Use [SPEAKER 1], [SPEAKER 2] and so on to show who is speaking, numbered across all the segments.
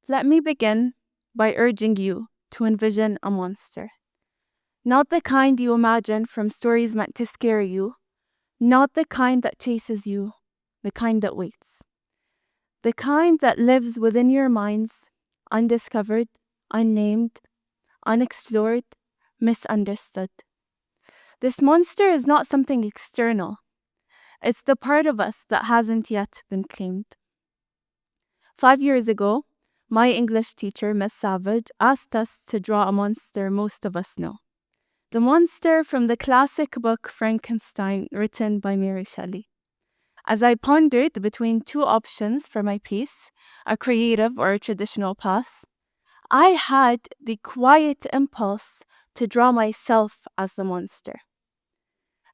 [SPEAKER 1] Let me begin by urging you to envision a monster. Not the kind you imagine from stories meant to scare you, not the kind that chases you, the kind that waits. The kind that lives within your minds, undiscovered, unnamed, unexplored, misunderstood. This monster is not something external. It's the part of us that hasn't yet been claimed. 5 years ago, my English teacher, Miss Savage, asked us to draw a monster most of us know. The monster from the classic book Frankenstein, written by Mary Shelley. As I pondered between two options for my piece, a creative or a traditional path, I had the quiet impulse to draw myself as the monster.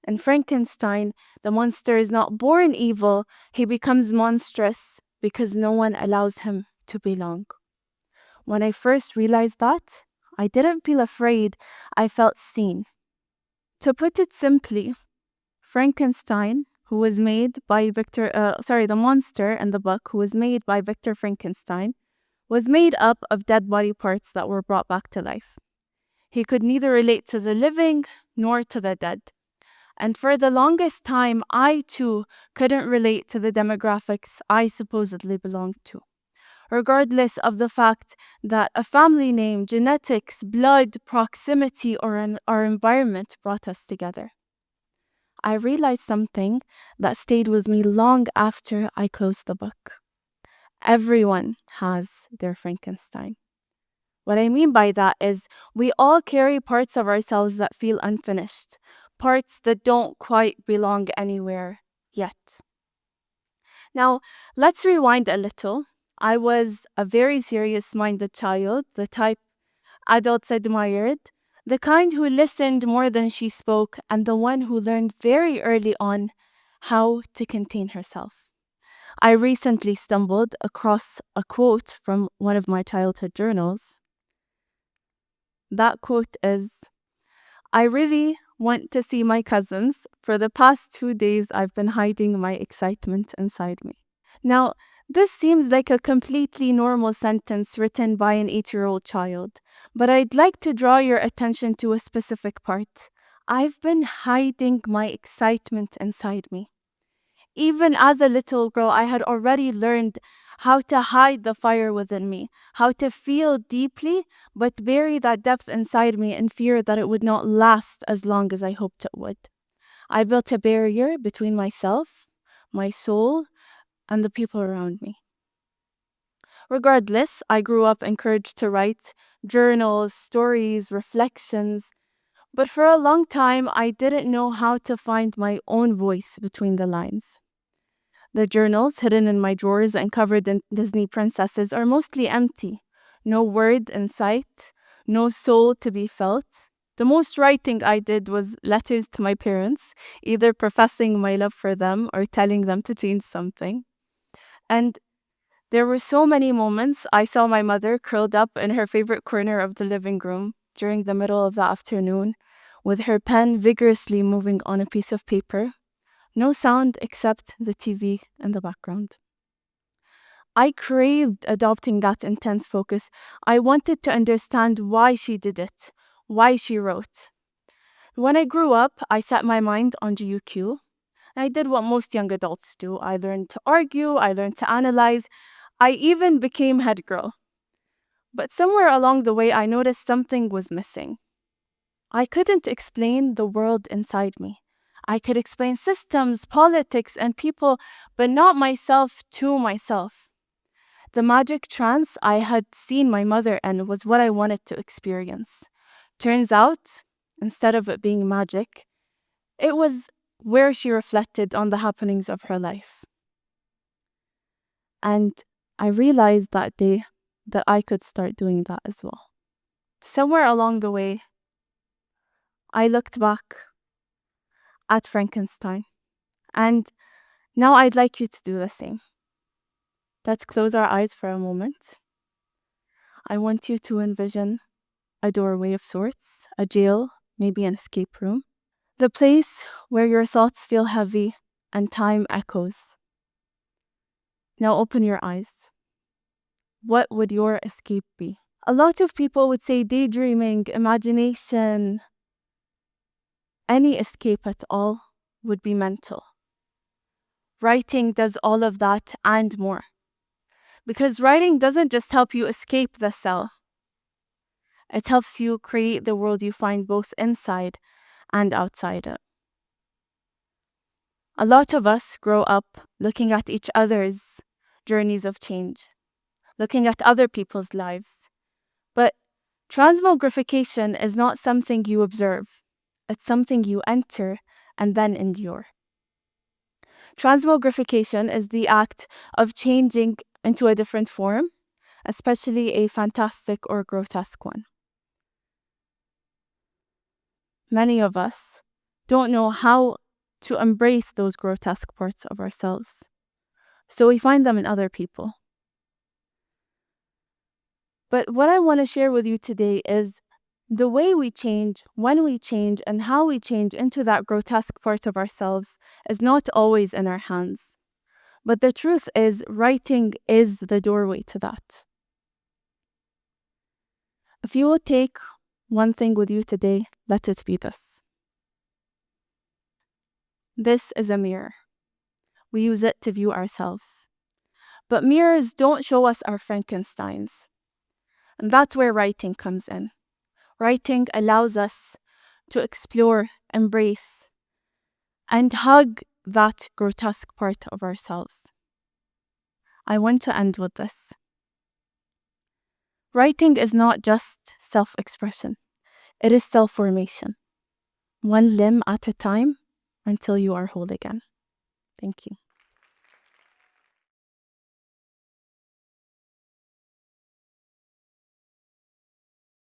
[SPEAKER 1] In Frankenstein, the monster is not born evil, he becomes monstrous because no one allows him to belong. When I first realized that, I didn't feel afraid, I felt seen. To put it simply, Frankenstein, who was made by the monster in the book, who was made by Victor Frankenstein, was made up of dead body parts that were brought back to life. He could neither relate to the living nor to the dead. And for the longest time, I too couldn't relate to the demographics I supposedly belonged to, regardless of the fact that a family name, genetics, blood, proximity, or our environment brought us together. I realized something that stayed with me long after I closed the book. Everyone has their Frankenstein. What I mean by that is we all carry parts of ourselves that feel unfinished, parts that don't quite belong anywhere yet. Now, let's rewind a little. I was a very serious-minded child, the type adults admired, the kind who listened more than she spoke, and the one who learned very early on how to contain herself. I recently stumbled across a quote from one of my childhood journals. That quote is, "I really want to see my cousins. For the past 2 days, I've been hiding my excitement inside me." Now, this seems like a completely normal sentence written by an 8-year-old child, but I'd like to draw your attention to a specific part. I've been hiding my excitement inside me. Even as a little girl, I had already learned how to hide the fire within me, how to feel deeply, but bury that depth inside me in fear that it would not last as long as I hoped it would. I built a barrier between myself, my soul, and the people around me. Regardless, I grew up encouraged to write journals, stories, reflections, but for a long time, I didn't know how to find my own voice between the lines. The journals hidden in my drawers and covered in Disney princesses are mostly empty. No word in sight, no soul to be felt. The most writing I did was letters to my parents, either professing my love for them or telling them to change something. And there were so many moments I saw my mother curled up in her favorite corner of the living room during the middle of the afternoon, with her pen vigorously moving on a piece of paper. No sound except the TV in the background. I craved adopting that intense focus. I wanted to understand why she did it, why she wrote. When I grew up, I set my mind on GUQ. I did what most young adults do. I learned to argue, I learned to analyze, I even became head girl. But somewhere along the way, I noticed something was missing. I couldn't explain the world inside me. I could explain systems, politics, and people, but not myself to myself. The magic trance I had seen my mother in was what I wanted to experience. Turns out, instead of it being magic, it was where she reflected on the happenings of her life. And I realized that day that I could start doing that as well. Somewhere along the way, I looked back at Frankenstein, and now I'd like you to do the same. Let's close our eyes for a moment. I want you to envision a doorway of sorts, a jail, maybe an escape room, the place where your thoughts feel heavy and time echoes. Now open your eyes. what would your escape be? A lot of people would say daydreaming, imagination, any escape at all would be mental. Writing does all of that and more. Because writing doesn't just help you escape the cell, it helps you create the world you find both inside and outside it. A lot of us grow up looking at each other's journeys of change, looking at other people's lives. But transmogrification is not something you observe, it's something you enter and then endure. Transmogrification is the act of changing into a different form, especially a fantastic or grotesque one. Many of us don't know how to embrace those grotesque parts of ourselves, so we find them in other people. But what I want to share with you today is the way we change, when we change, and how we change into that grotesque part of ourselves is not always in our hands. But the truth is, writing is the doorway to that. If you will take one thing with you today, let it be this. This is a mirror. We use it to view ourselves. But mirrors don't show us our Frankensteins. And that's where writing comes in. Writing allows us to explore, embrace, and hug that grotesque part of ourselves. I want to end with this. Writing is not just self-expression, it is self-formation. One limb at a time until you are whole again. Thank you.